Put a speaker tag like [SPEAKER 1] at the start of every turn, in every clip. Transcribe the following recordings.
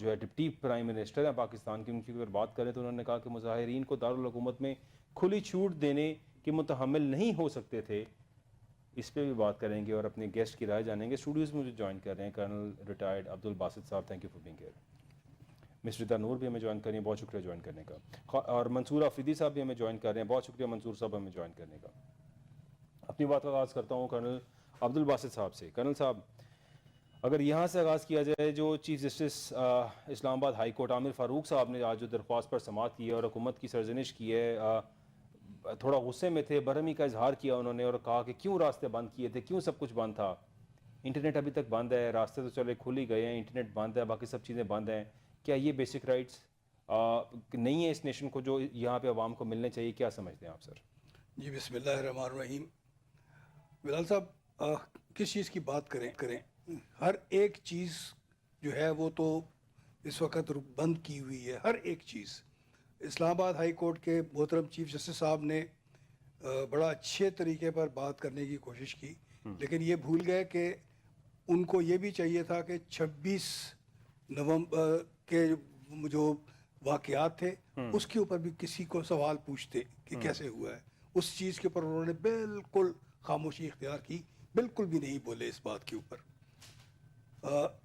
[SPEAKER 1] جو ہے deputy prime minister ہیں پاکستان کی، ان کی اگر بات کریں تو انہوں نے کہا کہ مظاہرین کو دارالحکومت میں کھلی چھوٹ دینے کے متحمل نہیں ہو سکتے تھے. اس پہ بھی بات کریں گے اور اپنے گیسٹ کی رائے جانیں گے. اسٹوڈیوز میں مجھے جوائن کر رہے ہیں colonel retired Abdul Basit sahab. Thank you for being here. Miss Raza Noor بھی ہمیں جوائن کر رہی ہیں، بہت شکریہ جوائن کرنے کا. اور منصور آفریدی صاحب بھی ہمیں جوائن کر رہے ہیں، بہت شکریہ منصور صاحب ہمیں جوائن کرنے کا. اپنی بات کا آغاز کرتا ہوں کرنل عبد الباسط صاحب سے. کرنل صاحب، اگر یہاں سے آغاز کیا جائے، جو چیف جسٹس اسلام آباد ہائی کورٹ عامر فاروق صاحب نے آج جو درخواست پر سماعت کی ہے اور حکومت کی سرزنش کی ہے، تھوڑا غصے میں تھے، برہمی کا اظہار کیا انہوں نے اور کہا کہ کیوں راستے بند کیے تھے، کیوں سب کچھ بند تھا، انٹرنیٹ ابھی تک بند ہے، راستے تو چلے کھل ہی گئے ہیں، انٹرنیٹ بند ہے، باقی سب چیزیں بند ہیں. کیا یہ بیسک رائٹس نہیں ہیں اس نیشن کو جو یہاں پہ عوام کو ملنے چاہیے؟ کیا سمجھتے ہیں آپ سر؟
[SPEAKER 2] جی بسم اللہ الرحمن الرحیم. بلال صاحب، کس چیز کی بات کریں ہر ایک چیز جو ہے وہ تو اس وقت بند کی ہوئی ہے. ہر ایک چیز اسلام آباد ہائی کورٹ کے محترم چیف جسٹس صاحب نے بڑا اچھے طریقے پر بات کرنے کی کوشش کی، لیکن یہ بھول گئے کہ ان کو یہ بھی چاہیے تھا کہ 26 نومبر کے جو واقعات تھے اس کے اوپر بھی کسی کو سوال پوچھتے کہ کیسے ہوا ہے. اس چیز کے اوپر انہوں نے بالکل خاموشی اختیار کی، بالکل بھی نہیں بولے اس بات کے اوپر.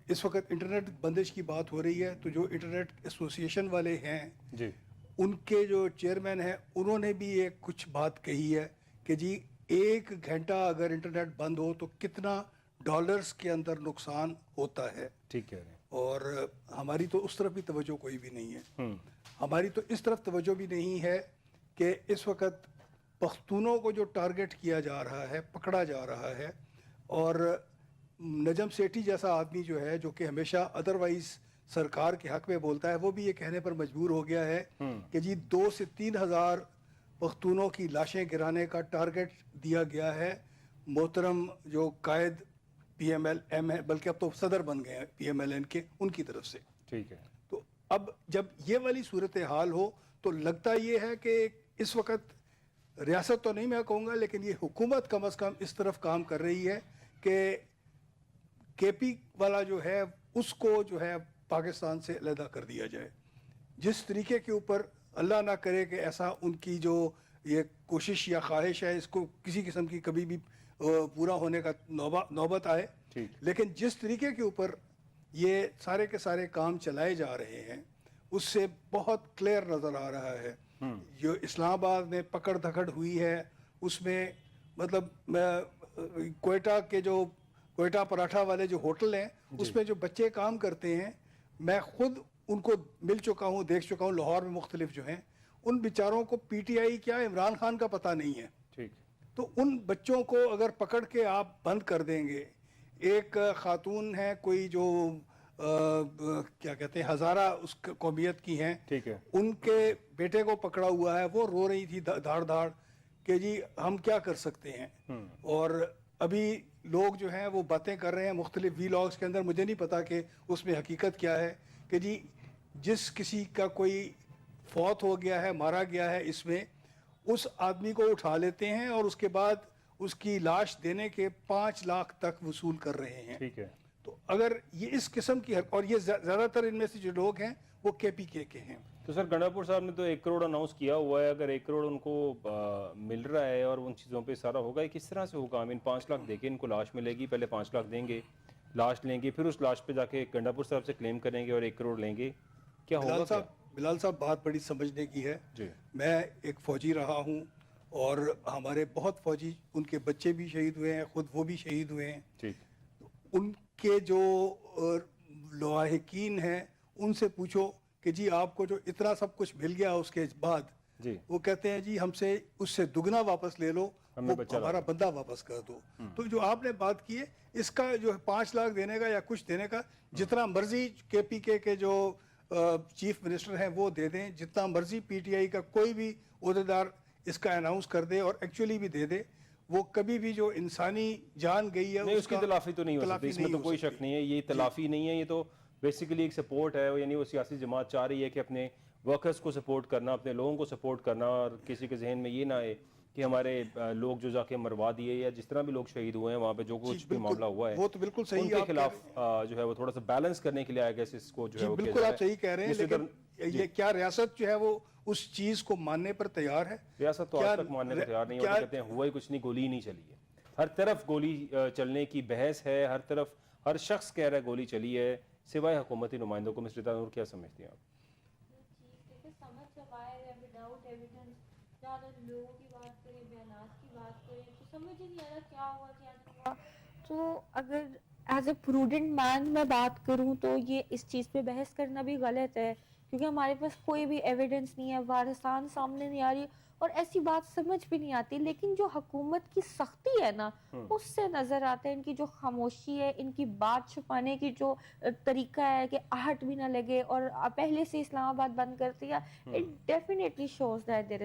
[SPEAKER 2] اس وقت انٹرنیٹ بندش کی بات ہو رہی ہے تو جو انٹرنیٹ ایسوسیشن والے ہیں
[SPEAKER 1] جی،
[SPEAKER 2] ان کے جو چیئرمین ہیں انہوں نے بھی ایک کچھ بات کہی ہے کہ جی 1 گھنٹہ اگر انٹرنیٹ بند ہو تو کتنا ڈالرز کے اندر نقصان ہوتا ہے.
[SPEAKER 1] ٹھیک کہہ رہے ہیں.
[SPEAKER 2] اور ہماری تو اس طرف بھی توجہ کوئی بھی نہیں ہے. ہماری تو اس طرف توجہ بھی نہیں ہے کہ اس وقت پختونوں کو جو ٹارگٹ کیا جا رہا ہے، پکڑا جا رہا ہے، اور نجم سیٹھی جیسا آدمی جو ہے جو کہ ہمیشہ ادروائز سرکار کے حق میں بولتا ہے، وہ بھی یہ کہنے پر مجبور ہو گیا ہے کہ جی 2 سے 3 ہزار پختونوں کی لاشیں گرانے کا ٹارگٹ دیا گیا ہے محترم جو قائد پی ایم ایل ایم ہے، بلکہ اب تو صدر بن گئے ہیں پی ایم ایل این کے، ان کی طرف سے.
[SPEAKER 1] ٹھیک ہے.
[SPEAKER 2] تو اب جب یہ والی صورتحال ہو تو لگتا یہ ہے کہ اس وقت ریاست تو نہیں میں کہوں گا، لیکن یہ حکومت کم از کم اس طرف کام کر رہی ہے کہ کے پی والا جو ہے اس کو جو ہے پاکستان سے علیحدہ کر دیا جائے. جس طریقے کے اوپر اللہ نہ کرے کہ ایسا ان کی جو یہ کوشش یا خواہش ہے اس کو کسی قسم کی کبھی بھی پورا ہونے کا نوبت آئے، لیکن جس طریقے کے اوپر یہ سارے کے سارے کام چلائے جا رہے ہیں اس سے بہت کلیئر نظر آ رہا ہے. جو اسلام آباد میں پکڑ دھکڑ ہوئی ہے اس میں مطلب کوئٹہ کے جو کوئٹہ پراٹھا والے جو ہوٹل ہیں اس میں جو بچے کام کرتے ہیں، میں خود ان کو مل چکا ہوں، دیکھ چکا ہوں لاہور میں مختلف جو ہیں، ان بیچاروں کو پی ٹی آئی کیا عمران خان کا پتہ نہیں ہے.
[SPEAKER 1] ٹھیک.
[SPEAKER 2] تو ان بچوں کو اگر پکڑ کے آپ بند کر دیں گے، ایک خاتون ہے کوئی جو کیا کہتے ہیں ہزارہ اس قومیت کی ہیں،
[SPEAKER 1] ٹھیک ہے.
[SPEAKER 2] ان کے بیٹے کو پکڑا ہوا ہے، وہ رو رہی تھی دھاڑ دھاڑ کہ جی ہم کیا کر سکتے ہیں. اور ابھی لوگ جو ہیں وہ باتیں کر رہے ہیں مختلف وی لاگز کے اندر، مجھے نہیں پتا کہ اس میں حقیقت کیا ہے، کہ جی جس کسی کا کوئی فوت ہو گیا ہے، مارا گیا ہے، اس میں اس آدمی کو اٹھا لیتے ہیں اور اس کے بعد اس کی لاش دینے کے 5 لاکھ تک وصول کر رہے ہیں.
[SPEAKER 1] ٹھیک ہے.
[SPEAKER 2] تو اگر یہ اس قسم کی اور یہ زیادہ تر ان میں سے جو لوگ ہیں وہ کے پی کے ہیں.
[SPEAKER 1] تو سر گنڈاپور صاحب نے تو 1 کروڑ اناؤنس کیا ہوا ہے، اگر 1 کروڑ ان کو مل رہا ہے اور ان چیزوں پہ سارا ہوگا، یہ کس طرح سے ہوگا؟ 5 لاکھ دے کے ان کو لاش ملے گی، پہلے 5 لاکھ دیں گے، لاش لیں گے، پھر اس لاش پہ جا کے گنڈاپور صاحب سے کلیم کریں گے اور 1 کروڑ لیں گے، کیا ہوگا؟
[SPEAKER 2] بلال صاحب بات بڑی سمجھنے کی ہے.
[SPEAKER 1] جی. میں
[SPEAKER 2] ایک فوجی رہا ہوں اور ہمارے بہت فوجی ان کے بچے بھی شہید ہوئے ہیں، خود وہ بھی شہید ہوئے ہیں.
[SPEAKER 1] ٹھیک.
[SPEAKER 2] ان کے جو لواحقین ہیں ان سے پوچھو کہ جی آپ کو جو اتنا سب کچھ مل گیا اس کے بعد،
[SPEAKER 1] جی
[SPEAKER 2] وہ کہتے ہیں جی ہم سے اس سے دگنا واپس لے لو، ہمارا بندہ واپس کر دو. تو جو آپ نے بات کی ہے اس کا جو 5 لاکھ دینے کا یا کچھ دینے کا، جتنا مرضی کے پی کے جو چیف منسٹر ہیں وہ دے دیں، جتنا مرضی پی ٹی آئی کا کوئی بھی عہدیدار اس کا اناؤنس کر دے اور ایکچولی بھی دے دے، وہ کبھی بھی جو انسانی جان گئی ہے
[SPEAKER 1] اس کی تلافی تو نہیں ہو سکتی، اس میں تو کوئی شک نہیں ہے. یہ تلافی نہیں ہے، یہ تو بیسیکلی ایک سپورٹ ہے، یعنی وہ سیاسی جماعت چاہ رہی ہے کہ اپنے ورکرز کو سپورٹ کرنا، اپنے لوگوں کو سپورٹ کرنا، اور کسی کے ذہن میں یہ نہ آئے کہ ہمارے لوگ جو جا کے مروا دیے یا جس طرح بھی لوگ شہید ہوئے ہیں وہاں پہ جو کچھ بھی معاملہ ہوا ہے
[SPEAKER 2] وہ تو بالکل صحیح
[SPEAKER 1] ان کے خلاف جو ہے وہ تھوڑا سا بیلنس کرنے کے لیے آئے گا اس کو جو ہے وہ
[SPEAKER 2] بالکل آپ صحیح کہہ رہے ہیں، لیکن یہ کیا ریاست جو ہے وہ اس چیز کو ماننے پر تیار ہے؟
[SPEAKER 1] ریاست تو آج تک ماننے پر تیار نہیں ہوتی، کہتے ہیں ہوا ہی کچھ نہیں، گولی ہی نہیں چلی ہے. ہر طرف گولی چلنے کی بحث ہے، ہر طرف ہر شخص کہہ رہا ہے گولی چلی ہے سوائے حکومتی نمائندوں کو. مسٹر نور کیا سمجھتی ہیں آپ؟
[SPEAKER 3] سمجھ جب آئے وداؤٹ ایویڈنس زیادہ لوگوں کی بات کریں، بیانات کی بات کریں تو سمجھ ہی نہیں آ رہا کیا ہوا کیا نہیں ہوا. تو اگر ایز اے پروڈنٹ مین میں بات کروں تو یہ اس چیز پہ بحث کرنا بھی غلط ہے، کیونکہ ہمارے پاس کوئی بھی ایویڈنس نہیں ہے، وارثان سامنے نہیں آ رہی اور ایسی بات سمجھ بھی نہیں آتی. لیکن جو حکومت کی سختی ہے نا اس سے نظر آتا ہے، ان کی جو خاموشی ہے، ان کی بات چھپانے کی جو طریقہ ہے کہ آہٹ بھی نہ لگے اور پہلے سے اسلام آباد بند کر دیا. It definitely shows that there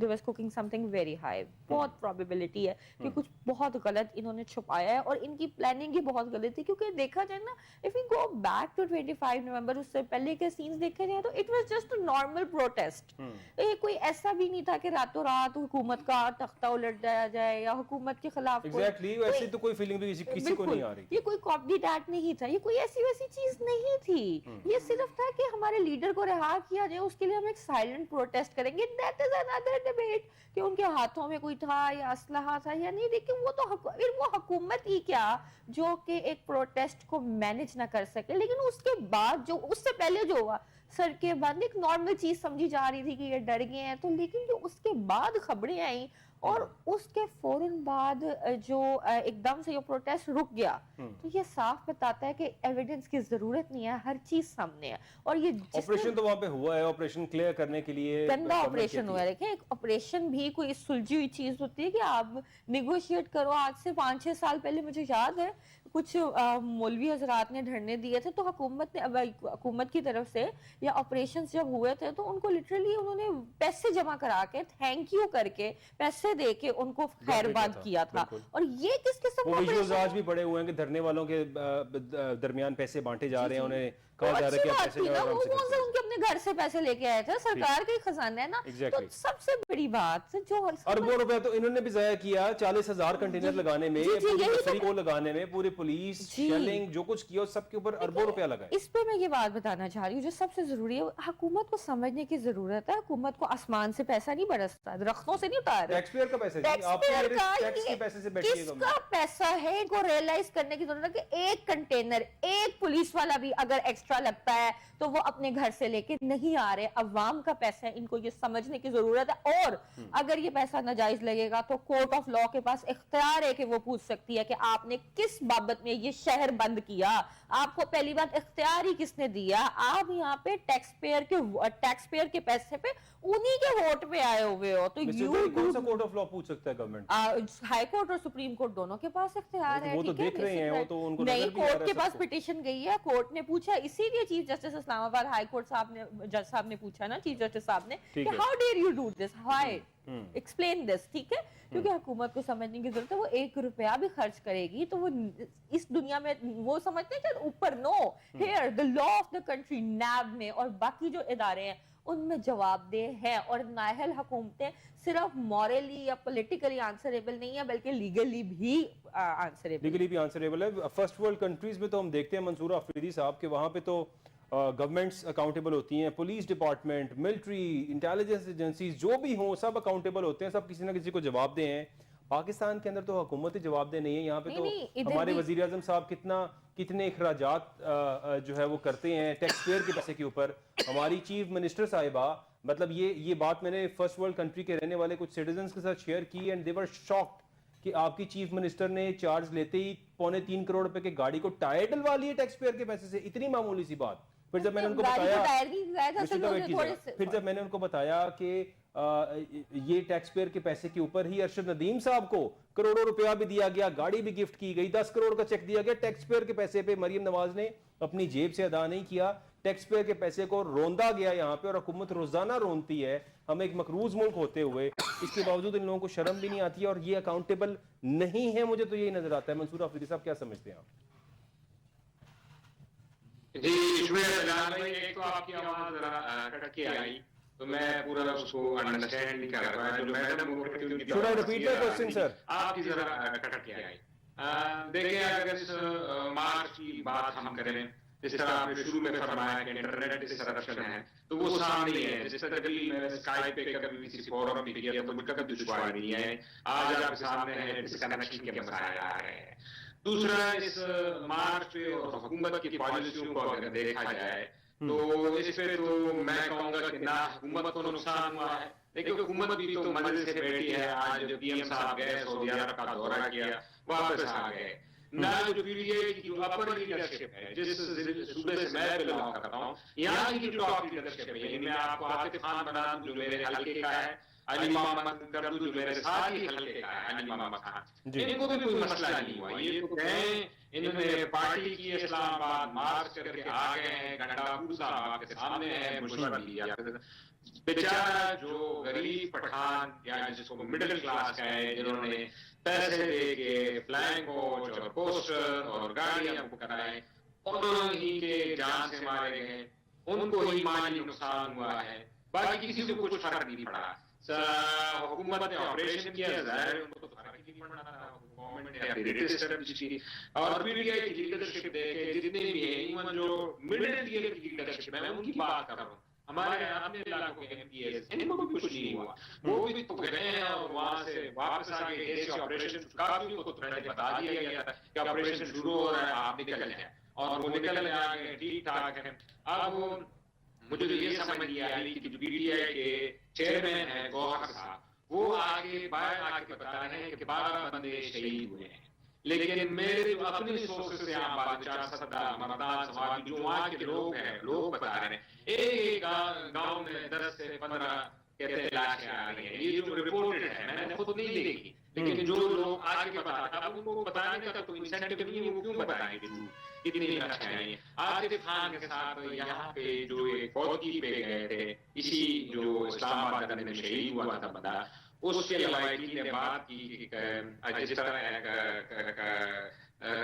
[SPEAKER 3] was cooking something very high. بہت پرابیبلٹی ہے کہ کچھ بہت غلط انہوں نے چھپایا ہے اور ان کی پلاننگ ہی بہت غلط تھی. کیونکہ دیکھا جائے نا if we go back to 25 نومبر اس سے پہلے کے سینز دیکھے جائیں تو it was just a normal protest. کوئی ایسا بھی نہیں تھا کہ راتوں رات حکومت کا تختہ الٹ دیا جائے یا حکومت کے خلاف
[SPEAKER 1] ایگزیکٹلی ویسے تو کوئی فیلنگ بھی کسی کو نہیں آ رہی.
[SPEAKER 3] یہ کوئی کاپی ڈیٹ نہیں تھا، یہ کوئی ایسی ویسی چیز نہیں تھی. یہ صرف تھا کہ ہمارے لیڈر کو رہا کیا جائے، اس کے لیے ہم ایک سائلنٹ پروٹیسٹ کریں گے. دیٹ از another debate کہ ان کے ہاتھوں میں کوئی تھا یا اسلحہ تھا یا نہیں. لیکن وہ تو وہ حکومت ہی کیا جو کہ ایک پروٹیسٹ کو مینج نہ کر سکے. لیکن اس کے بعد جو اس سے پہلے جو ہوا سڑکیں بند ایک نارمل چیز سمجھی جا رہی تھی کہ یہ ڈر گئے ہیں تو. لیکن جو اس کے بعد خبریں آئیں اور اس کے فوراً بعد جو ایک دم سے یہ پروٹیسٹ رک گیا تو یہ صاف بتاتا ہے کہ ایویڈنس کی ضرورت نہیں ہے، ہر چیز سامنے ہے. اور یہ
[SPEAKER 1] آپریشن تو وہاں پہ ہوا ہے، آپریشن کلیئر کرنے کے لیے
[SPEAKER 3] گندا آپریشن ہوا ہے. دیکھیں ایک آپریشن بھی کوئی سلجھی ہوئی چیز ہوتی ہے کہ آپ نیگوشیٹ کرو. آج سے 5-6 سال پہلے مجھے یاد ہے کچھ مولوی حضرات نے دھرنے دیے تھے تو حکومت کی طرف سے یا آپریشنز جب ہوئے تھے تو ان کو لٹرلی انہوں نے پیسے جمع کرا کے تھینک یو کر کے پیسے دے کے ان کو خیر باد کیا تھا. اور یہ کس قسم کا
[SPEAKER 1] ویژوز آج بھی پڑے ہوئے ہیں کہ دھرنے والوں کے درمیان پیسے بانٹے جا رہے ہیں، انہیں کہا جا رہا ہے کہ پیسے جو آرام سے
[SPEAKER 3] خرچ ان کے اپنے گھر سے پیسے لے کے آئے تھے، سرکار کا ہی خزانہ ہے نا. تو سب سے بڑی بات جو
[SPEAKER 1] اربوں روپے تو انہوں نے بھی ضائع کیا 40,000 کنٹینر لگانے میں، کو لگانے میں، پوری پولیس شیلنگ جو کچھ کیا سب کے اوپر اربوں روپیہ لگا ہے.
[SPEAKER 3] اس پہ میں یہ بات بتانا چاہ رہی ہوں جو سب سے ضروری ہے، حکومت کو سمجھنے کی ضرورت ہے. حکومت کو آسمان سے پیسہ نہیں برستا، درختوں سے نہیں اتار رہا.
[SPEAKER 1] ٹیکس پیئر کا پیسہ جی، آپ کے ٹیکس کے پیسے سے بیٹھیے گا.
[SPEAKER 3] کس کا پیسہ ہے ان کو ریئلائز کرنے کی ضرورت ہے کہ ایک کنٹینر ایک پولیس والا بھی اگر ایکسٹرا لگتا ہے تو وہ اپنے گھر سے لے کے نہیں آ رہے. عوام کا پیسہ ہے، ان کو یہ سمجھنے کی ضرورت ہے. اور اگر یہ پیسہ ناجائز لگے گا تو کورٹ آف لا کے پاس اختیار ہے کہ وہ پوچھ سکتی ہے کہ آپ نے کس بابت میں یہ شہر بند کیا. آپ کو پہلی بات اختیار ہی کس نے دیا؟ آپ یہاں پہ ٹیکس پیئر کے پیسے پہ انہی کے ووٹ پہ آئے ہوئے ہو. تو
[SPEAKER 1] کون سا کورٹ آف لا پوچھ سکتا ہے گورنمنٹ؟
[SPEAKER 3] ہائی کورٹ اور سپریم کورٹ دونوں کے پاس اختیار ہے.
[SPEAKER 1] وہ تو دیکھ رہے ہیں، وہ تو ان کو
[SPEAKER 3] نہیں، کورٹ کے پاس پٹیشن گئی ہے، کورٹ نے پوچھا. اسی لیے چیف جسٹس اسلام آباد ہائی کورٹ صاحب نے جج صاحب نے پوچھا نا، چیف جسٹس صاحب نے کہ how dare you do this, why explain this. ٹھیک ہے، کیونکہ حکومت کو سمجھنے کی ضرورت ہے. وہ 1 روپیہ بھی خرچ کرے گی تو وہ اس دنیا میں وہ سمجھتے ہیں کہ اوپر nowhere the law of the country NAB میں اور باقی جو ادارے ہیں ان میں جواب دہ ہیں. اور نااہل حکومتیں صرف مورلی یا پولیٹیکلی آنسریبل نہیں ہے بلکہ لیگلی بھی آنسریبل
[SPEAKER 1] ہے. فرسٹ ورلڈ کنٹریز میں تو ہم دیکھتے ہیں منصور آفریدی صاحب کے وہاں پہ تو گورنمنٹس اکاؤنٹیبل ہوتی ہیں، police department, military, intelligence agencies جو بھی ہوں سب اکاؤنٹیبل ہوتے ہیں، سب کسی نہ کسی کو جواب دہ ہیں. پاکستان کے اندر تو حکومت ہی جواب دہ نہیں ہے. یہاں پہ تو ہمارے وزیر اعظم صاحب کتنے اخراجات جو ہے وہ کرتے ہیں ٹیکس پیئر کے پیسے کے اوپر. ہماری چیف منسٹر صاحبہ، مطلب یہ بات میں نے فرسٹ ورلڈ کنٹری کے رہنے والے کچھ سٹیزنز کے ساتھ شیئر کی اینڈ دے ور شاکڈ کہ آپ کی چیف منسٹر نے چارج لیتے ہی 2.25 کروڑ روپے کی گاڑی کو ٹائر ڈلوا لیے ٹیکس پیئر کے پیسے سے. اتنی معمولی سی بات. پھر جب میں نے ان کو بتایا کہ یہ ٹیکس پیئر کے پیسے کے اوپر ہی ارشد ندیم صاحب کو کروڑوں روپیہ بھی دیا گیا، گاڑی بھی گفٹ کی گئی، 10 کروڑ کا چیک دیا گیا ٹیکس پیئر کے پیسے پہ. مریم نواز نے اپنی جیب سے ادا نہیں کیا، ٹیکس پیئر کے پیسے کو روندا گیا یہاں پہ. اور حکومت روزانہ رونتی ہے. ہم ایک مقروض ملک ہوتے ہوئے اس کے باوجود ان لوگوں کو شرم بھی نہیں آتی ہے اور یہ اکاؤنٹیبل نہیں ہے. مجھے تو یہی نظر آتا ہے. منصور آفریدی صاحب کیا سمجھتے ہیں آپ؟
[SPEAKER 4] جی شکریہ بلال بھائی. ایک تو آپ کی آواز ذرا کٹ کے آئی تو میں پورا اس کو انڈرسٹینڈ نہیں کر رہا. جو madam
[SPEAKER 1] Should I repeat the question, sir?
[SPEAKER 4] آپ کی ذرا کٹ کے آئی. دیکھیں اگر اس مارچ کی بات ہم کریں, جس طرح آپ نے شروع میں فرمایا کہ انٹرنیٹ ڈسرپشن ہے, تو وہ سامنے ہے. جس طرح کبھی میں اسکائپ پہ کبھی کسی فورم پہ کیا تو مجھے کبھی دشواری نہیں ہے. آج آپ کے سامنے ہے ڈسکنیکشن کے مسائل آ رہے ہیں. دوسرا, اس مارچ پہ اور حکومت کی پالیسیوں کو اگر دیکھا جائے تو اس پہ تو میں کہوں گا کہ نہ حکومت کو نقصان ہوا ہے, لیکن حکومت بھی تو منزل سے بیٹھی ہے. آج پی ایم صاحب گئے, سعودی عرب کا دورہ کیا, واپس آ گئے. نہ جو پی ڈی اے کی جو اپر لیڈرشپ ہے, جس صوبے سے میں بلانگ کرتا ہوں, یہاں کی جو ٹاپ لیڈرشپ ہے, یعنی میں آپ کو عاطف خان بنا دوں جو میرے حلقے کا ہے, علی محمد کر دوں جو میرے ساتھ ہی حلقے کا ہے, علی محمد خان, ان کو بھی کوئی مسئلہ نہیں ہوا. یہ تو کہیں انہوں نے پارٹی کی اسلام آباد مارچ کر کے آ گئے ہیں, گنڈاپور صاحب آپ کے سامنے ہے, مشورہ لیا. بیچارہ جو غریب پٹھان یا جس کو مڈل کلاس کا ہے, جنہوں نے پیسے دے کے فلائنگ کوچ اور پوسٹر اور گاڑیاں بک کرائے, انہوں ہی کے جان سے مارے گئے, ان کو ہی مالی نقصان ہوا ہے. باقی کسی کو کچھ فرق نہیں پڑا. حکومت نے آپریشن کیا, ظاہر ہے ان کو تو فرق ہی نہیں پڑنا تھا. گورنمنٹ نے اپنی ریٹ اسٹیبلش کی, اور پی ڈی آئی کی لیڈرشپ دیکھے جتنے بھی ہیں, ایون جو مڈل ٹیئر کی لیڈرشپ ہے, میں ان کی بات کر رہا ہوں. ہمارے اپنے علاقوں کے ایم پی ایس, ان کو بھی کچھ نہیں ہوا. وہ بھی تو گئے ہیں اور وہاں سے واپس آ گئے. ایسے آپریشن کافی کو تو پہلے بتا دیا گیا تھا کہ آپریشن شروع ہو رہا ہے, آپ نکل جائیں, اور وہ نکل میں آ گئے, ٹھیک ٹھاک ہے. اب مجھے تو یہ سمجھ نہیں آ رہی کہ جو پی ڈی آئی کے چیئرمین ہیں گوہر صاحب, وہ آگے باہر آ کے بتا رہے ہیں کہ 12 بندے شہید ہوئے ہیں. لیکن میرے جو اپنی سورس سے عام بات, چار سدا مردان سماج جو وہاں کے لوگ ہیں, لوگ بتا رہے ہیں ایک گاؤں میں 10 سے 15 کہتے ہیں لاشیں آ رہی ہیں. یہ جو رپورٹڈ ہے, میں نے خود نہیں دیکھی, لیکن جو لوگ آگے بتاتے ہیں, اب ان کو بتانے کا تو انسینٹیو نہیں, وہ کیوں بتائیں گے کتنی لاشیں آئی ہیں. عاطف خان کے ساتھ یہاں پہ جو ایک فوجی پہ گئے تھے, اسی جو اسلام آباد میں شہید ہوا تھا بندہ, اس کے لوائٹی نے بات کی, جس طرح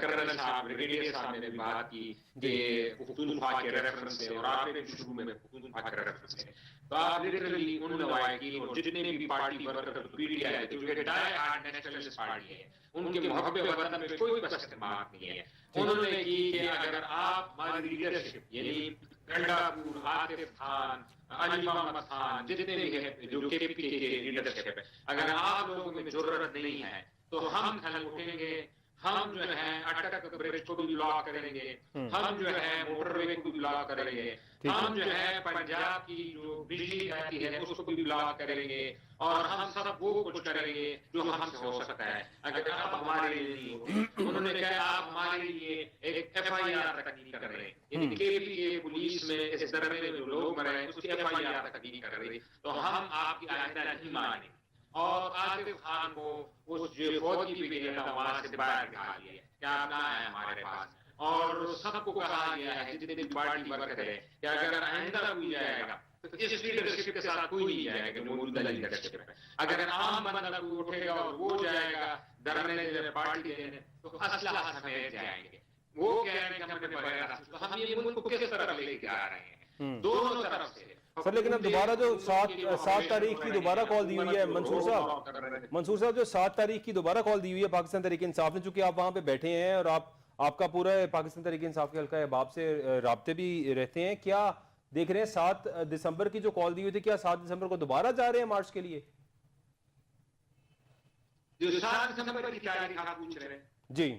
[SPEAKER 4] کرنل صاحب بریگیڈیئر صاحب نے بھی بات کی کہ پختونخوا کے ریفرنس سے, اور آپ نے شروع میں پختونخوا کے ریفرنس سے, تو آپ لٹرلی ان لوائٹی اور جتنے بھی party worker P D I جو کہ ڈائی ہارڈ نیشنلسٹ پارٹی ہے, ان کے محب وطن میں کوئی بس بات نہیں ہے. انہوں نے کی کہ اگر آپ ہماری لیڈرشپ یعنی گنڈاپور, عاطف خان, علی محمد خان, جتنے بھی ہیں جو کے پی کے لیڈرشپ ہے, اگر آپ لوگوں میں ضرورت نہیں ہے تو ہم کھل اٹھیں گے, ہم جو ہے اٹک برج کو بھی بلاک کریں گے, ہم جو ہے موٹر وے کو بھی بلاک کریں گے, ہم جو ہے پنجاب کی جو بجلی آتی ہے اس کو بھی بلاک کریں گے, اور ہم سب وہ کچھ کریں گے جو ہم سے ہو سکتا ہے اگر آپ ہمارے لیے نہیں ہو. انہوں نے کہا آپ ہمارے لیے ایک ایف آئی آر تک نہیں کر رہے, یعنی کے پی کے پولیس میں اس دربے میں جو لوگ مرے اس کی ایف آئی آر تک نہیں کر رہے, تو ہم آپ کی آئندہ نہیں مانیں. اور عاطف خان کو اس جو فوجی بھی گیا تھا وہاں سے باہر نکال دیا, کیا نہ ہے ہمارے پاس, اور سب کو کہا گیا ہے جتنے بھی پارٹی ورکر ہے کہ اگر آئندہ کوئی جائے گا تو اس لیڈرشپ کے ساتھ کوئی نہیں جائے گا جو موجودہ لیڈرشپ ہے. اگر عام بندہ کوئی اٹھے گا اور وہ جائے گا دھرنے پارٹی دینے, تو اسلحہ سمیت جائیں گے. وہ کہہ رہے ہیں کہ ہم نے بغیر, تو ہم یہ ملک کو کس طرف لے کے آ رہے ہیں دونوں طرف سے.
[SPEAKER 1] سر لیکن اب دوبارہ جو 7 تاریخ کی دوبارہ کال دی ہوئی ہے منصور صاحب جو 7 تاریخ کی دوبارہ کال دی ہوئی ہے پاکستان تحریک انصاف نے, چونکہ آپ وہاں پہ بیٹھے ہیں اور آپ کا پورا پاکستان تحریک انصاف کے حلقہ احباب سے رابطے بھی رہتے ہیں, کیا دیکھ رہے ہیں 7 دسمبر کی جو کال دی ہوئی تھی, کیا 7 دسمبر کو دوبارہ جا رہے ہیں مارچ کے لیے؟
[SPEAKER 4] جو 7 دسمبر کی تاریخ آپ پوچھ رہے ہیں,
[SPEAKER 1] جی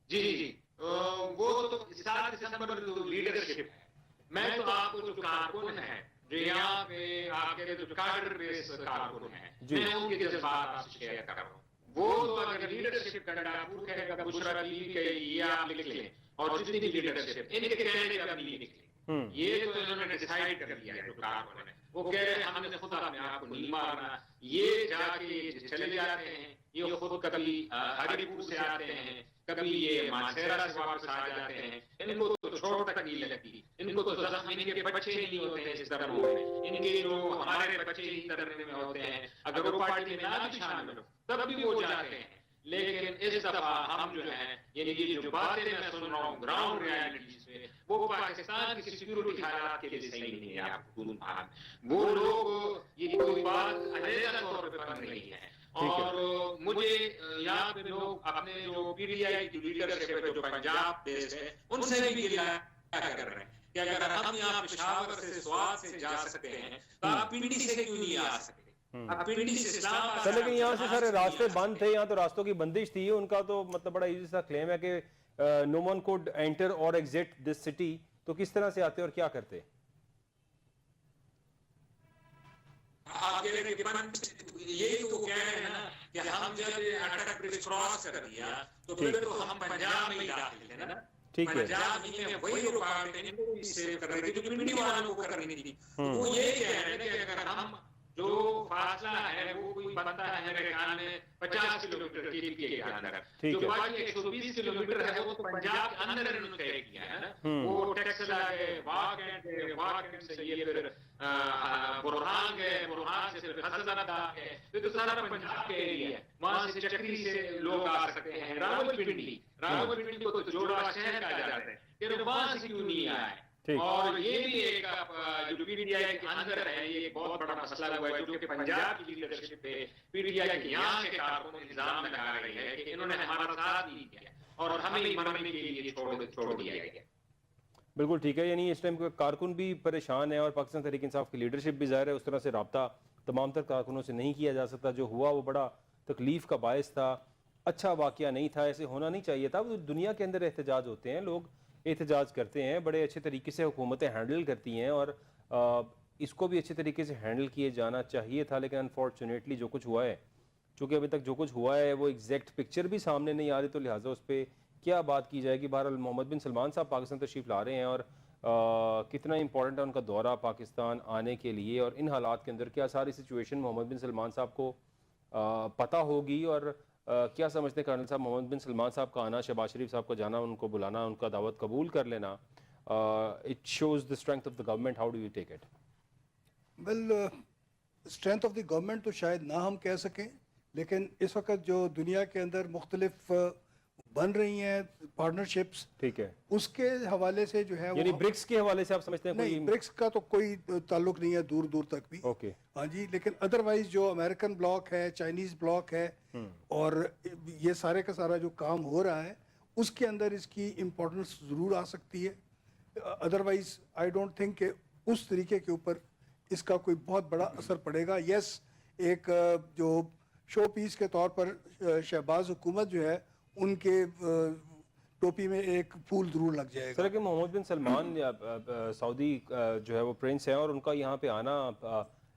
[SPEAKER 4] جی جی وہ تو 7 دسمبر جو لیڈرشپ ہے, میں تو آپ کو جو کارکن ہے جو یہاں پہ آپ کے جو کارڈر بیس کارکن ہیں, میں ان کے جذبات آپ سے شیئر کر رہا ہوں. وہ تو اگر لیڈرشپ گنڈاپور کہے گا, بشرا بیوی کہے گی, یہ آپ لکھ لیں, اور جتنی بھی لیڈرشپ ان کے کہنے کا بھی نہیں نکلے. یہ تو انہوں نے ڈیسائیڈ کر لیا ہے جو کارکن ہے, وہ کہہ رہے ہیں ہم نے خود اپنے آپ کو نہیں مارنا. یہ جا کے چلے جاتے ہیں, یہ خود کبھی ہری پور سے آتے ہیں, کبھی یہ مانسیرا سے واپس آ جاتے ہیں, ان کو تو چھوٹ تک نہیں لگتی, ان کو تو زخم ان کے بچے ہی نہیں ہوتے ہیں اس درموں میں, ان کے جو ہمارے بچے ہی درمے میں ہوتے ہیں, اگر وہ پارٹی میں نہ بھی شامل ہو تب بھی وہ جاتے ہیں. لیکن اس دفعہ ہم جو ہیں, یعنی یہ جو باتیں میں سن رہا ہوں گراؤنڈ ریالٹیز پہ, وہ پاکستان کی سیکیورٹی حالات کے لیے صحیح نہیں ہے. آپ وہ لوگ یہ کوئی بات علیحدہ طور پہ بن رہی ہے. اور مجھے یہاں پہ لوگ اپنے جو پی ٹی آئی کی لیڈرشپ ہے جو پنجاب بیس ہے ان سے بھی گلا کر رہے ہیں کہ اگر ہم یہاں پشاور سے سوات سے جا سکتے ہیں تو آپ پنڈی سے کیوں نہیں آ سکتے؟ آپ پنڈی سے اسلام آباد.
[SPEAKER 1] لیکن یہاں سے سارے راستے بند تھے, یہاں تو راستوں کی بندش تھی. ان کا تو مطلب بڑا ایزی سا کلیم ہے کہ no one could enter or exit this city. تو کس طرح سے آتے اور کیا کرتے؟
[SPEAKER 4] آپ کہہ رہے ہیں کہ یہی تو کہہ رہے ہیں نا کہ ہم جب اٹک برج کراس کر دیا تو پھر تو ہم پنجاب میں ہی داخل تھے نا. پنجاب میں وہی رکاوٹیں ان کو بھی سیو کر رہی تھی جو پنڈی والوں کو کرنی تھی. وہ یہ کہہ رہے ہیں کہ اگر ہم جو فاصلہ ہے وہ کوئی بنتا ہے میرے خیال میں 50 کلومیٹر کے اندر, جو باقی 120 کلومیٹر ہے وہ تو پنجاب کے اندر انہوں نے طے کیا ہے نا. وہ ٹیکسلا ہے, واکنڈ سے یہ پھر برہان گئے, برہان سے پھر حسنآباد گئے, تو سارا پنجاب کے ایریا ہے. وہاں سے چکری سے لوگ آ سکتے ہیں. راولپنڈی کو تو جوڑا شہر کہا جاتا ہے, پھر وہاں سے کیوں نہیں آئے؟ اور یہ بھی ایک جو پی ٹی آئی کے اندر ہے یہ ایک بہت بڑا مسئلہ ہوا ہے جو کہ پنجاب کی لیڈرشپ پہ پی ٹی آئی کے یہاں کے کارکنوں نے الزام لگا رہی ہے کہ انہوں نے ہمارا ساتھ نہیں کیا اور ہمیں مرنے کے لیے چھوڑ دیا گیا.
[SPEAKER 1] بالکل ٹھیک ہے. یعنی اس ٹائم کارکن بھی پریشان ہے اور پاکستان تحریک انصاف کی لیڈرشپ بھی ظاہر ہے اس طرح سے رابطہ تمام تر کارکنوں سے نہیں کیا جا سکتا. جو ہوا وہ بڑا تکلیف کا باعث تھا, اچھا واقعہ نہیں تھا, ایسے ہونا نہیں چاہیے تھا. دنیا کے اندر احتجاج ہوتے ہیں, لوگ احتجاج کرتے ہیں, بڑے اچھے طریقے سے حکومتیں ہینڈل کرتی ہیں اور اس کو بھی اچھے طریقے سے ہینڈل کیے جانا چاہیے تھا. لیکن انفارچونیٹلی جو کچھ ہوا ہے, چونکہ ابھی تک جو کچھ ہوا ہے وہ ایگزیکٹ پکچر بھی سامنے نہیں آ رہی, تو لہٰذا اس پہ کیا بات کی جائے گی. بہرحال محمد بن سلمان صاحب پاکستان تشریف لا رہے ہیں اور کتنا امپورٹنٹ ہے ان کا دورہ پاکستان آنے کے لیے, اور ان حالات کے اندر کیا ساری سچویشن محمد بن سلمان صاحب کو پتہ ہوگی, اور کیا سمجھتے ہیں کرنل صاحب محمد بن سلمان صاحب کا آنا, شہباز شریف صاحب کا جانا, ان کو بلانا, ان کا دعوت قبول کر لینا, it shows the strength of the government. How do you take it?
[SPEAKER 2] Well strength of the government تو شاید نہ ہم کہہ سکیں, لیکن اس وقت جو دنیا کے اندر مختلف بن رہی ہیں پارٹنرشپس,
[SPEAKER 1] ٹھیک ہے,
[SPEAKER 2] اس کے حوالے سے جو ہے
[SPEAKER 1] یعنی برکس کے حوالے سے آپ سمجھتے ہیں
[SPEAKER 2] نہیں, برکس کا تو کوئی تعلق نہیں ہے دور دور تک بھی.
[SPEAKER 1] اوکے,
[SPEAKER 2] ہاں جی, لیکن ادروائز جو امریکن بلاک ہے, چائنیز بلاک ہے, اور یہ سارے کا سارا جو کام ہو رہا ہے اس کے اندر اس کی امپورٹنس ضرور آ سکتی ہے. ادروائز آئی ڈونٹ تھنک کہ اس طریقے کے اوپر اس کا کوئی بہت بڑا اثر پڑے گا. یس, ایک جو شو پیس کے طور پر شہباز حکومت جو ہے ان کے ٹوپی میں ایک پھول ضرور لگ جائے گا.
[SPEAKER 1] سر کہ محمد بن سلمان سعودی جو ہے وہ پرنس ہیں, اور ان کا یہاں پہ آنا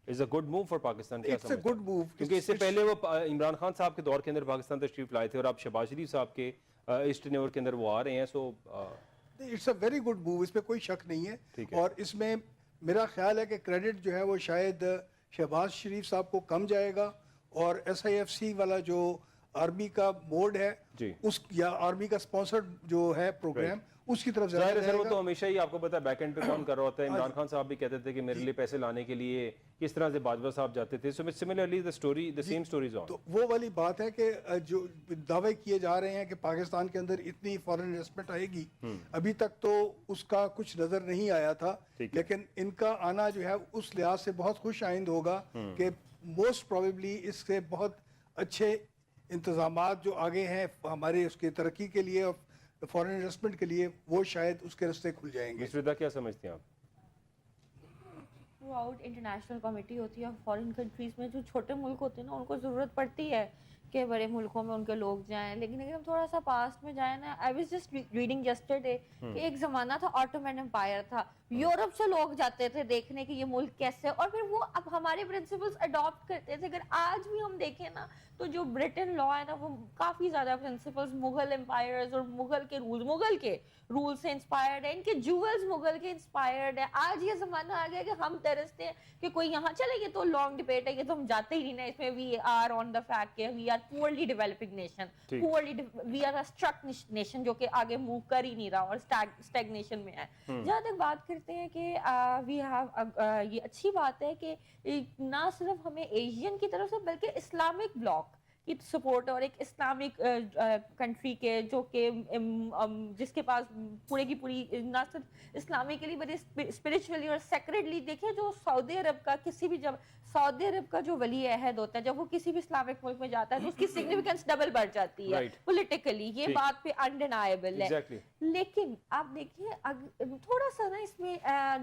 [SPEAKER 1] is a good move for Pakistan.
[SPEAKER 2] It's a good move,
[SPEAKER 1] کیونکہ اس سے پہلے وہ عمران خان صاحب کے دور کے اندر پاکستان تشریف لائے تھے, اور اب شہباز شریف صاحب کے اس ٹینیور کے اندر وہ آ رہے ہیں. So
[SPEAKER 2] it's a very good move, اس پہ کوئی شک نہیں ہے. اور اس میں میرا خیال ہے کہ کریڈٹ جو ہے وہ شاید شہباز شریف صاحب کو کم جائے گا, اور ایس آئی ایف سی والا جو آرمی کا موڈ ہے اس یا آرمی کا سپانسرڈ جو ہے پروگرام اس کی طرف
[SPEAKER 1] ظاہر ہے سر. وہ تو ہمیشہ ہی آپ کو پتا ہے بیک اینڈ پہ کون کر رہا ہوتا ہے. عمران خان صاحب بھی کہتے تھے کہ میرے لیے پیسے لانے کے لیے کس طرح سے باجوہ صاحب جاتے تھے. Similarly the same stories on.
[SPEAKER 2] تو وہ والی بات ہے کہ جو دعوے کیے جا رہے ہیں کہ پاکستان کے اندر اتنی فارن انویسٹمنٹ آئے گی, ابھی تک تو اس کا کچھ نظر نہیں آیا تھا, لیکن ان کا آنا جو ہے اس لحاظ سے بہت خوش آئند ہوگا کہ موسٹ پروبیبلی اس سے بہت اچھے انتظامات جو آگے ہیں ہمارے اس کی ترقی کے لیے اور فارن انویسٹمنٹ کے لیے, وہ شاید اس کے رستے کھل جائیں گے.
[SPEAKER 1] مصر کیا سمجھتے ہیں آپ؟
[SPEAKER 3] تھرو آؤٹ انٹرنیشنل کمیٹی ہوتی ہے فارن کنٹریز میں, جو چھوٹے ملک ہوتے ہیں نا ان کو ضرورت پڑتی ہے کہ بڑے ملکوں میں ان کے لوگ جائیں, لیکن اگر ہم تھوڑا سا پاسٹ میں جائیں نا, I was just reading yesterday کہ ایک زمانہ تھا آٹومین امپائر تھا, یورپ سے لوگ جاتے تھے دیکھنے کہ یہ ملک کیسے, اور پھر وہ اب ہمارے پرنسپلز اڈاپٹ کرتے تھے. اگر آج بھی ہم دیکھیں نا تو جو برٹن لا ہے نا وہ کافی زیادہ پرنسپلز مغل امپائرز اور مغل کے رول سے انسپائرڈ ہے, ان کے جیولز مغل کے انسپائرڈ ہے. آج یہ زمانہ آ گیا کہ ہم ترستے ہیں کہ کوئی یہاں چلے, یہ تو لانگ ڈبیٹ ہے, یہ تو ہم جاتے ہی نہیں نا, اس میں we are on the fact کہ we are poorly developing nation, we are struck nation جو کہ آگے موو کر ہی نہیں رہا اور اسٹیگنیشن میں ہے. جہاں تک بات کرتے ہیں کہ وی ہیو, یہ اچھی بات ہے کہ نہ صرف ہمیں ایشین کی طرف سے بلکہ اسلامک بلاک
[SPEAKER 5] کی سپورٹ اور ایک اسلامک کنٹری کے جو کہ جس کے پاس پورے کی پوری نہ صرف اسلامک کے لیے بڑے اسپرچولی اور سیکریٹلی دیکھیں جو سعودی عرب کا کسی بھی جب سعودی عرب کا جو ولی عہد ہوتا ہے جب وہ کسی بھی اسلامک ملک میں جاتا ہے تو اس کی سگنیفیکینس ڈبل بڑھ جاتی ہے پولیٹیکلی, یہ بات پہ انڈینائبل ہے. لیکن آپ دیکھیں تھوڑا سا نا اس میں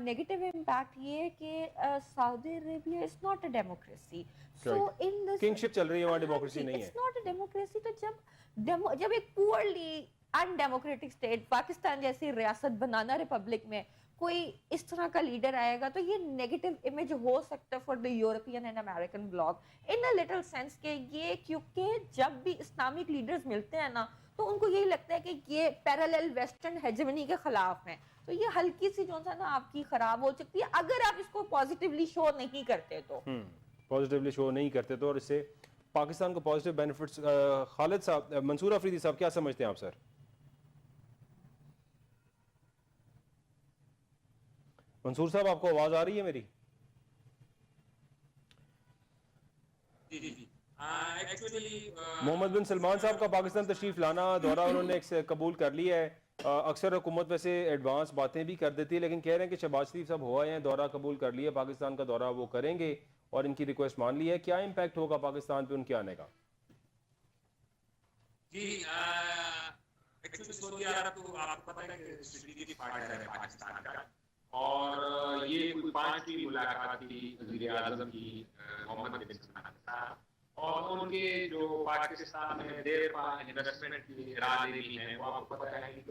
[SPEAKER 5] نیگیٹو امپیکٹ یہ ہے کہ Saudi Arabia is not a democracy. So in this
[SPEAKER 1] kingship چل رہی ہے وہاں ڈیموکریسی نہیں ہے.
[SPEAKER 5] It's not a democracy. تو جب ایک poorly undemocratic state Pakistan جیسی ریاست بنانا ریپبلک میں کوئی اس طرح کا لیڈر آئے گا تو یہ نیگیٹو امیج ہو سکتا ہے for the European and American block in a little sense کہ یہ کیونکہ جب بھی اسلامک لیڈرز ملتے ہیں نا تو ان کو یہی لگتا ہے کہ یہ پیرالل ویسٹرن ہیجمنی کے خلاف ہیں. تو یہ ہلکی سی جو ہے نا آپ کی خراب ہو سکتی ہے اگر آپ اس کو پازیٹیولی شو نہیں کرتے تو.
[SPEAKER 1] پازیٹیولی شو نہیں کرتے تو, اور اس سے پاکستان کو پازیٹیو بینیفٹس. خالد صاحب, منصور افریدی صاحب کیا سمجھتے ہیں آپ سر؟ منصور صاحب آپ کو آواز آ رہی ہے میری؟ محمد بن سلمان صاحب کا پاکستان تشریف لانا, دورہ انہوں نے قبول کر لیا ہے. اکثر حکومت ویسے ایڈوانس باتیں بھی کر دیتی ہے لیکن کہہ رہے ہیں کہ شہباز شریف صاحب ہوا ہیں, دورہ قبول کر لیا, پاکستان کا دورہ وہ کریں گے اور ان کی ریکویسٹ مان لی ہے. کیا امپیکٹ ہوگا پاکستان پہ ان کے آنے کا؟
[SPEAKER 6] جی ایکچولی سعودی عرب تو آپ کو پتہ ہے کہ اسٹریٹجک پارٹنر ہے پاکستان کا, اور یہ کوئی 5ویں ملاقات تھی وزیر اعظم کی محمد بن سلمان کے ساتھ, اور ان کے جو پاکستان میں دیر پا انویسٹمنٹ کی ارادے بھی ہیں وہ آپ کو پتہ ہے کہ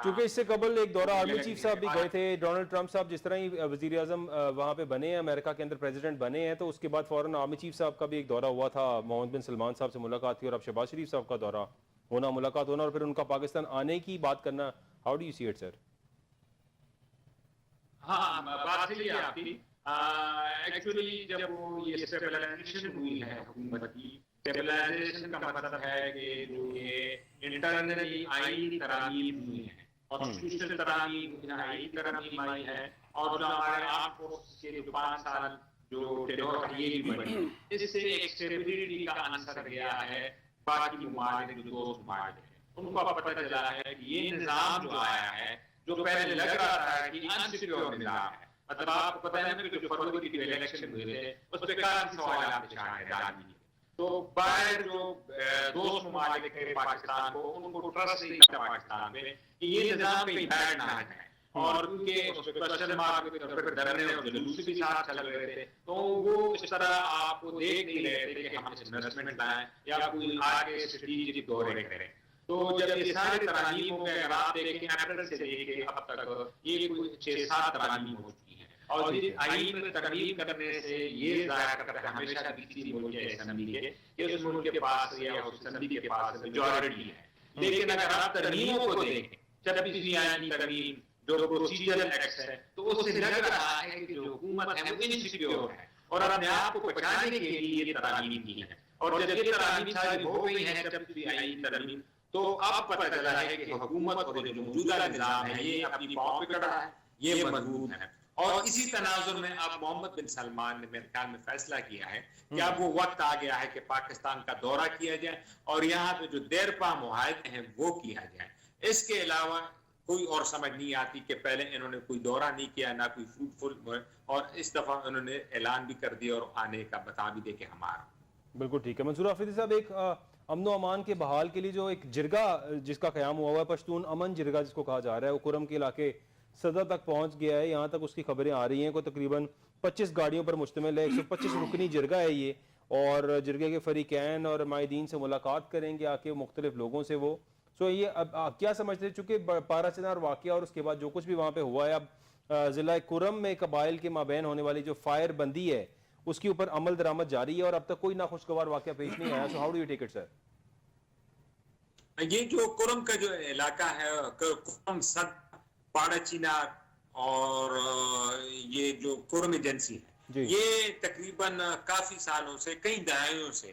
[SPEAKER 1] چونکہ اس سے قبل ایک دورہ آرمی چیف صاحب بھی گئے تھے, ڈونلڈ ٹرمپ صاحب جس طرح ہی وزیر اعظم وہاں پہ بنے ہیں, امریکہ کے اندر پریزیڈنٹ بنے ہیں, تو اس کے بعد فوراً آرمی چیف صاحب کا بھی ایک دورہ ہوا تھا, محمد بن سلمان صاحب سے ملاقات تھی, اور اب شہباز شریف صاحب کا دورہ ہونا, ملاقات ہونا, اور پھر ان کا پاکستان آنے کی بات کرنا. How do you see it سر؟
[SPEAKER 6] ہاں بات صحیح ہے آپ کی. ایکچولی جب وہ یہ اسٹیبلائزیشن ہوئی ہے حکومت کی, اسٹیبلائزیشن کا مطلب ہے کہ جو یہ انٹرنلی آئینی ترامیم ہوئی ہیں, کانسٹیٹیوشنل ترامیم, آئینی ترامیم آئی ہے, اور جو ہمارے آرم فورسز کے جو 5 سال جو ٹینور ہے یہ بھی بڑھی, اس سے ایک اسٹیبلٹی کا عنصر گیا ہے. باقی ممالک جو دوست ممالک ہیں ان کو پتہ چلا ہے کہ یہ نظام جو آیا ہے جو پہلے لگ رہا تھا کہ انسیکیور نظام ہے, مطلب آپ کو پتہ ہے کہ جو فروری کے الیکشن ہوئے تھے اس پہ کافی سوالات پیش آئے راجنیتی. تو باہر جو دوست ممالک تھے پاکستان کو, ان کو ٹرسٹ نہیں تھا پاکستان پہ کہ یہ نظام کہیں بیٹھ نہ جائے, اور کیونکہ اس پہ کوشچن مارک پہ دھرنے اور جلوس بھی ساتھ چل رہے تھے, تو وہ اس طرح آپ کو دیکھ نہیں رہے تھے کہ ہم انویسٹمنٹ لائیں یا کوئی آگے اسٹریٹجک دورے کریں. تو جب یہ سارے ترامیم ہو گئے, اگر آپ دیکھیں اپریل سے لے کے اب تک یہ کوئی 6-7 ترامیم ہو چکی ہیں, اور آئین میں ترمیم کرنے سے یہ ظاہر کرتا ہے ہمیشہ بھی کسی ملک کے اسمبلی کے کہ اس ملک کے پاس یا اس اسمبلی کے پاس میجورٹی ہے. لیکن اگر آپ ترمیموں کو دیکھیں, جب کسی آئینی ترمیم جو پروسیجرل ایکٹ ہے, تو اس سے لگ رہا ہے کہ جو حکومت ہے وہ انسیکیور ہے اور اپنے آپ کو بچانے کے لیے یہ ترامیم کی ہے. اور جب یہ ترامیم ساری ہو گئی ہیں, جب کسی آئینی ترمیم, تو اب پتہ چلا ہے کہ حکومت اور جو موجودہ نظام ہے یہ اپنی پاؤں پہ کھڑا ہے, یہ مضبوط ہے. اور اسی تناظر میں اب محمد بن سلمان نے میرے خیال میں فیصلہ کیا ہے کہ اب وہ وقت آ گیا ہے کہ پاکستان کا دورہ کیا جائے اور یہاں پہ جو دیرپا معاہدے ہیں وہ کیا جائے. اس کے علاوہ کوئی اور سمجھ نہیں آتی کہ پہلے انہوں نے کوئی دورہ نہیں کیا, نہ کوئی فروٹفل, اور اس دفعہ انہوں نے اعلان بھی کر دیا اور آنے کا بتا بھی دے کہ ہمارا.
[SPEAKER 1] بالکل ٹھیک ہے. منصور افریدی صاحب, ایک امن و امان کے بحال کے لیے جو ایک جرگہ جس کا قیام ہوا ہوا ہے, پشتون امن جرگہ جس کو کہا جا رہا ہے, وہ کرم کے علاقے صدر تک پہنچ گیا ہے. یہاں تک اس کی خبریں آ رہی ہیں, کوئی تقریباً 25 گاڑیوں پر مشتمل ہے, 125 رکنی جرگہ ہے یہ, اور جرگے کے فریقین اور مائدین سے ملاقات کریں گے آ کے مختلف لوگوں سے وہ. سو یہ اب کیا سمجھتے ہیں, چونکہ پارا چنار واقعہ اور اس کے بعد جو کچھ بھی وہاں پہ ہوا ہے, اب ضلع کرم میں قبائل کے مابین ہونے والی جو فائر بندی ہے اس کے اوپر عمل درآمد جاری ہے, اور اب تک کوئی ناخوشگوار واقعہ پیش نہیں آیا. So how do you take it سر؟
[SPEAKER 6] یہ جو کرم کا جو علاقہ ہے, کرم صد, پاڑا چینار اور یہ جو کرم ایجنسی ہے, یہ تقریباً کافی سالوں سے, کئی دہائیوں سے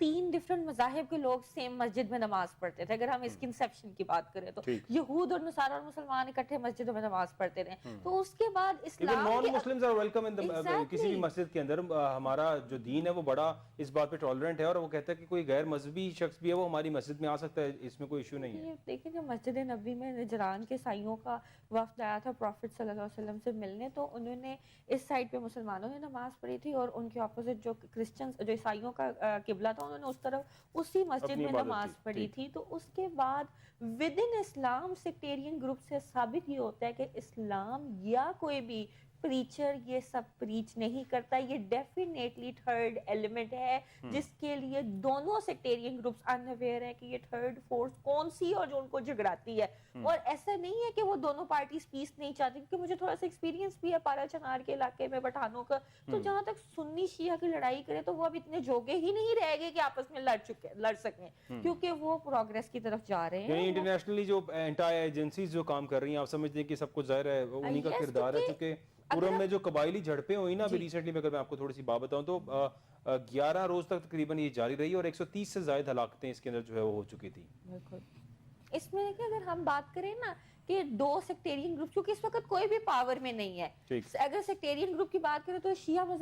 [SPEAKER 5] 3 ڈفرنٹ مذاہب کے لوگ سیم مسجد میں نماز پڑھتے تھے. اگر ہم اس کی انسیپشن کی بات کریں تو یہود اور نصارا اور مسلمان اکٹھے مسجدوں میں نماز پڑھتے تھے. تو اس کے بعد اسلام
[SPEAKER 1] non Muslims are welcome in کسی بھی مسجد کے اندر. ہمارا جو دین ہے وہ بڑا اس بات پہ ٹالرنٹ ہے اور وہ کہتا ہے کہ کوئی غیر مذہبی شخص بھی ہے وہ ہماری مسجد میں آ سکتا ہے, اس میں کوئی ایشو نہیں ہے.
[SPEAKER 5] دیکھیں جب مسجد نبوی میں نجران کے عیسائیوں کا وفد آیا تھا پروفٹ صلی اللہ علیہ وسلم سے ملنے, تو انہوں نے اس سائڈ پہ مسلمانوں نے نماز پڑھی تھی اور ان کے اپوزٹ جو کرسچنز جو عیسائیوں کا قبلہ تھا انہوں نے اس طرف اسی مسجد میں نماز پڑھی تھی. تو اس کے بعد with in Islam sectarian group سے ثابت یہ ہوتا ہے کہ اسلام یا کوئی بھی پریچر یہ سب پریچ نہیں کرتا. یہ ڈیفینیٹلی تھرڈ ایلیمنٹ ہے جس کے لیے دونوں سیکٹیرین گروپس انویئر ہیں کہ یہ تھرڈ فورس کون سی اور جو ان کو جگراتی ہے. اور ایسا نہیں ہے کہ وہ دونوں پارٹیز پیس نہیں چاہتی, کیونکہ مجھے تھوڑا سا ایکسپیرینس بھی ہے پارا چنار کے علاقے میں پٹھانوں کا. تو جہاں تک سنی شیعہ کی لڑائی کرے تو وہ اب اتنے جوگے ہی نہیں رہ گئے کہ آپس میں لڑ سکیں, کیونکہ وہ پروگریس کی طرف جا رہے ہیں.
[SPEAKER 1] یعنی انٹرنیشنلی جو اینٹائی ایجنسیز جو کام کر رہی ہیں آپ سمجھتے ہیں کہ سب کچھ ظاہر ہے انہی کا کردار ہے, چونکہ پورم میں جو قبائلی جھڑپیں ہوئی نا ابھی ریسنٹلی میں اگر میں آپ کو تھوڑی سی بات بتاؤں تو 11 روز تک تقریباً یہ جاری رہی اور 130 سے زائد ہلاکتیں اس کے اندر جو ہے وہ ہو چکی تھی.
[SPEAKER 5] بالکل اس میں کہ اگر ہم بات کریں نا کہ دو سیکٹیرین گروپ, کیونکہ اس وقت کوئی بھی پاور میں نہیں ہے, اگر سیکٹیرین گروپ کی بات کریں تو شیعہ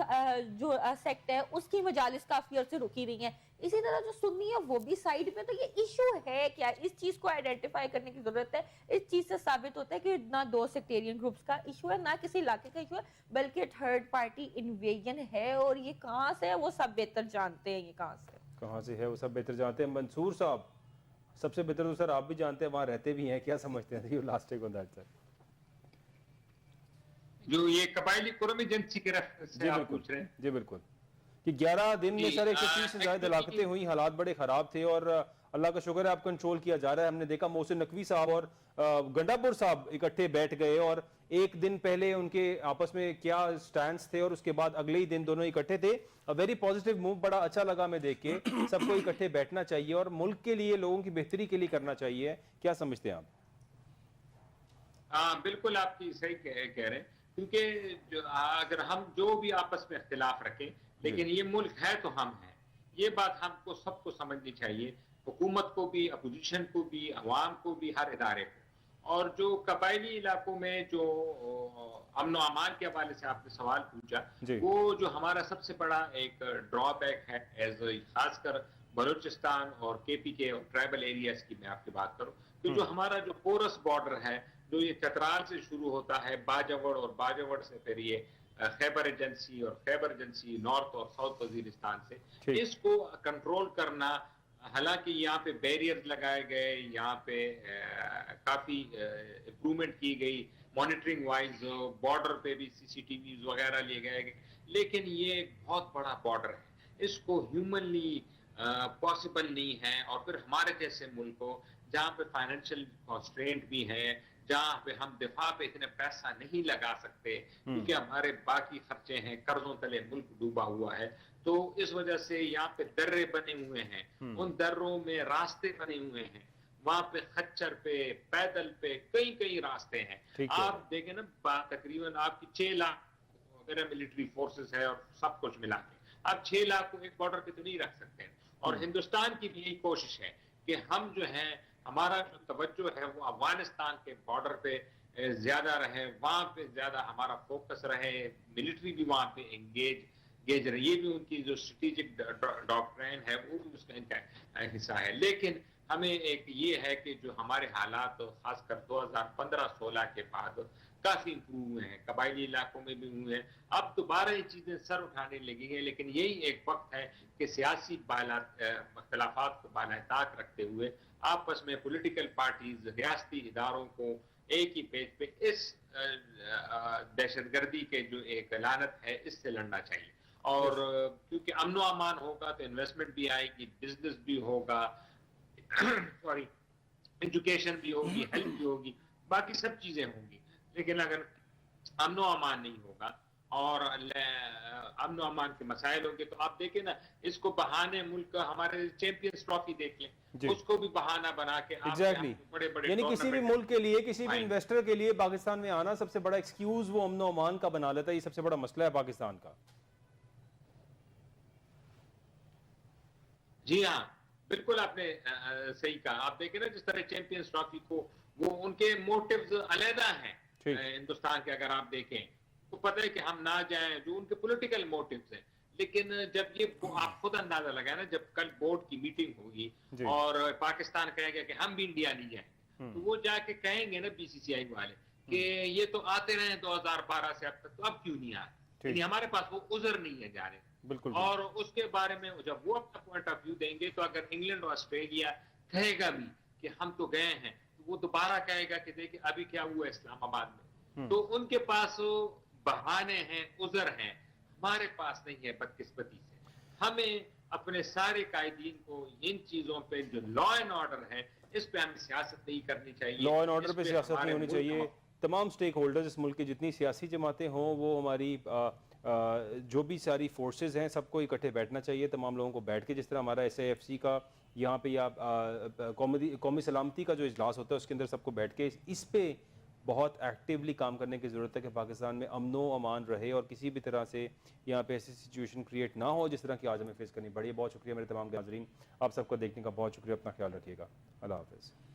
[SPEAKER 5] جو سیکٹ ہے اس کی مجالس کافی عرصے رکی رہی ہیں. اسی طرح جو سنی ہے وہ بھی سائیڈ میں, تو یہ ایشو ہے کیا, اس چیز کو آئیڈینٹیفائی کرنے کی ضرورت ہے. اس چیز سے ثابت ہوتا ہے کہ نہ دو سیکٹیرین گروپس کا ایشو ہے نہ کسی علاقے کا ایشو ہے, بلکہ تھرڈ پارٹی انویژن ہے. اور یہ کہاں سے ہے وہ سب بہتر جانتے ہیں, یہ کہاں سے
[SPEAKER 1] ہے وہ سب بہتر جانتے ہیں. منصور صاحب سب سے بہتر تو سر آپ بھی جانتے ہیں, وہاں رہتے بھی ہیں, کیا سمجھتے ہیں last take on that sir?
[SPEAKER 6] جو یہ قبائلی قرم ایجنسی کے ریفرنس سے آپ پوچھ رہے ہیں.
[SPEAKER 1] جی بالکل, کہ 11 دن میں سر 130 سے زائد ہلاکتیں ہوئی, حالات بڑے خراب تھے اور اللہ کا شکر ہے اب کنٹرول کیا جا رہا ہے. ہم نے دیکھا محسن نقوی صاحب اور گنڈا پور صاحب اکٹھے بیٹھ گئے اور ایک دن پہلے ان کے آپس میں کیا سٹینڈز تھے اور اس کے بعد اگلے ہی دن دونوں اکٹھے تھے. ویری پازیٹیو موو, بڑا اچھا لگا میں دیکھ کے. سب کو اکٹھے بیٹھنا چاہیے اور ملک کے لیے لوگوں کی بہتری کے لیے کرنا چاہیے. کیا سمجھتے ہیں آپ؟
[SPEAKER 6] ہاں بالکل آپ کی صحیح کہہ رہے ہیں, کیونکہ اگر ہم جو بھی آپس میں اختلاف رکھیں لیکن یہ ملک ہے تو ہم ہیں, یہ بات ہم کو سب کو سمجھنی چاہیے, حکومت کو بھی, اپوزیشن کو بھی, عوام کو بھی, ہر ادارے کو. اور جو قبائلی علاقوں میں جو امن و امان کے حوالے سے آپ نے سوال پوچھا, وہ جو ہمارا سب سے بڑا ایک ڈرا بیک ہے خاص کر بلوچستان اور کے پی کے اور ٹرائبل ایریاز کی میں آپ کی بات کروں تو جو ہمارا جو پورس بارڈر ہے جو یہ چترال سے شروع ہوتا ہے باجوڑ, اور باجوڑ سے پھر یہ خیبر ایجنسی اور خیبر ایجنسی نارتھ اور ساؤتھ وزیرستان سے, اس کو کنٹرول کرنا, حالانکہ یہاں پہ بیریئر لگائے گئے, یہاں پہ کافی امپرومنٹ کی گئی مانیٹرنگ وائز, بارڈر پہ بھی سی سی ٹی ویز وغیرہ لیے گئے, لیکن یہ ایک بہت بڑا بارڈر ہے, اس کو ہیومنلی پاسبل نہیں ہے. اور پھر ہمارے جیسے ملکوں جہاں پہ فائنینشیل کانسٹرینٹ بھی ہیں, جہاں پہ ہم دفاع پہ اتنے پیسہ نہیں لگا سکتے کیونکہ ہمارے باقی خرچے ہیں, قرضوں تلے ملک ڈوبا ہوا ہے, تو اس وجہ سے یہاں پہ درے بنے ہوئے ہیں, ان دروں میں راستے بنے ہوئے ہیں, وہاں پہ خچر پہ, پیدل پہ کئی راستے ہیں. آپ دیکھیں نا تقریباً آپ کی 6 لاکھ میرا ملٹری فورسز ہے اور سب کچھ ملا کے آپ 6 لاکھ کو ایک بارڈر پہ تو نہیں رکھ سکتے. اور ہندوستان کی بھی یہی کوشش ہے کہ ہم جو ہیں ہمارا جو توجہ ہے وہ افغانستان کے بارڈر پہ زیادہ رہے, وہاں پہ زیادہ ہمارا فوکس رہے, ملٹری بھی وہاں پہ انگیج رہے. یہ بھی ان کی جو اسٹریٹجک ڈاکٹرین ہے وہ بھی اس کا ان کا حصہ ہے. لیکن ہمیں ایک یہ ہے کہ جو ہمارے حالات خاص کر 2015-16 کے بعد کافی امپروو ہوئے ہیں, قبائلی علاقوں میں بھی ہوئے ہیں, اب دوبارہ یہ چیزیں سر اٹھانے لگی ہیں. لیکن یہی ایک وقت ہے کہ سیاسی اختلافات کو بالائے طاق رکھتے ہوئے آپس میں پولیٹیکل پارٹیز, ریاستی اداروں کو ایک ہی پیج پہ اس دہشت گردی کے جو ایک لعنت ہے اس سے لڑنا چاہیے. اور کیونکہ امن و امان ہوگا تو انویسٹمنٹ بھی آئے گی, بزنس بھی ہوگا, سوری ایجوکیشن بھی ہوگی, ہیلتھ بھی ہوگی, باقی سب چیزیں ہوں گی. لیکن اگر امن و امان نہیں ہوگا اور امن و امان کے مسائل ہوں گے تو آپ دیکھیں نا, اس کو بہانے ملک ہمارے چیمپئنز ٹرافی دیکھ لیں, اس کو بھی بہانہ بنا کے بڑے بڑے
[SPEAKER 1] یعنی کسی بھی ملک کے لیے, کسی بھی انویسٹر کے لیے پاکستان میں آنا سب سے بڑا ایکسکیوز وہ امن و امان کا بنا لیتا ہے. یہ سب سے بڑا مسئلہ ہے پاکستان کا.
[SPEAKER 6] جی ہاں بالکل آپ نے صحیح کہا. آپ دیکھیں نا جس طرح چیمپئنز ٹرافی کو وہ ان کے موٹیوز علیحدہ ہیں
[SPEAKER 1] ٹھیک.
[SPEAKER 6] ہندوستان کے. اگر آپ دیکھیں تو پتہ ہے کہ ہم نہ جائیں, جو ان کے پولیٹیکل موٹیوز ہیں. لیکن جب یہ آپ خود اندازہ لگائیں نا, جب کل بورڈ کی میٹنگ ہوگی
[SPEAKER 1] جی.
[SPEAKER 6] اور پاکستان کہے گا کہ ہم بھی انڈیا نہیں جائیں, تو وہ جا کے کہیں گے نا بی سی سی آئی والے کہ یہ تو آتے رہے 2012 سے اب تک, تو اب کیوں نہیں آ رہے.
[SPEAKER 1] ٹھیک.
[SPEAKER 6] یعنی ہمارے پاس وہ عذر نہیں ہے جا رہے.
[SPEAKER 1] بالکل.
[SPEAKER 6] اور اس کے بارے میں جب وہ اپنا پوائنٹ آف ویو دیں گے, تو اگر انگلینڈ اور آسٹریلیا کہے گا بھی کہ ہم تو گئے ہیں, تو وہ دوبارہ کہے گا کہ دیکھیں ابھی کیا ہوا اسلام آباد میں. تو ان کے پاس بہانے ہیں, عذر ہیں, ہمارے پاس نہیں ہے بدقسمتی سے. ہمیں اپنے سارے قائدین کو ان چیزوں پہ جو لا اینڈ آرڈر ہے اس پہ ہمیں سیاست نہیں کرنی چاہیے.
[SPEAKER 1] لا اینڈ آرڈر پہ سیاست نہیں ہونی چاہیے. تمام سٹیک ہولڈرز اس ملک کی جتنی سیاسی جماعتیں ہوں وہ ہماری جو بھی ساری فورسز ہیں سب کو اکٹھے بیٹھنا چاہیے. تمام لوگوں کو بیٹھ کے, جس طرح ہمارا ایس اے ایف سی کا یہاں پہ یا قومی سلامتی کا جو اجلاس ہوتا ہے اس کے اندر سب کو بیٹھ کے اس پہ بہت ایکٹیولی کام کرنے کی ضرورت ہے کہ پاکستان میں امن و امان رہے اور کسی بھی طرح سے یہاں پہ ایسی سچویشن کریٹ نہ ہو جس طرح کی آج ہمیں فیس کرنی پڑی ہے. بہت شکریہ میرے تمام ناظرین, آپ سب کو دیکھنے کا بہت شکریہ. اپنا خیال رکھیے گا. اللہ حافظ.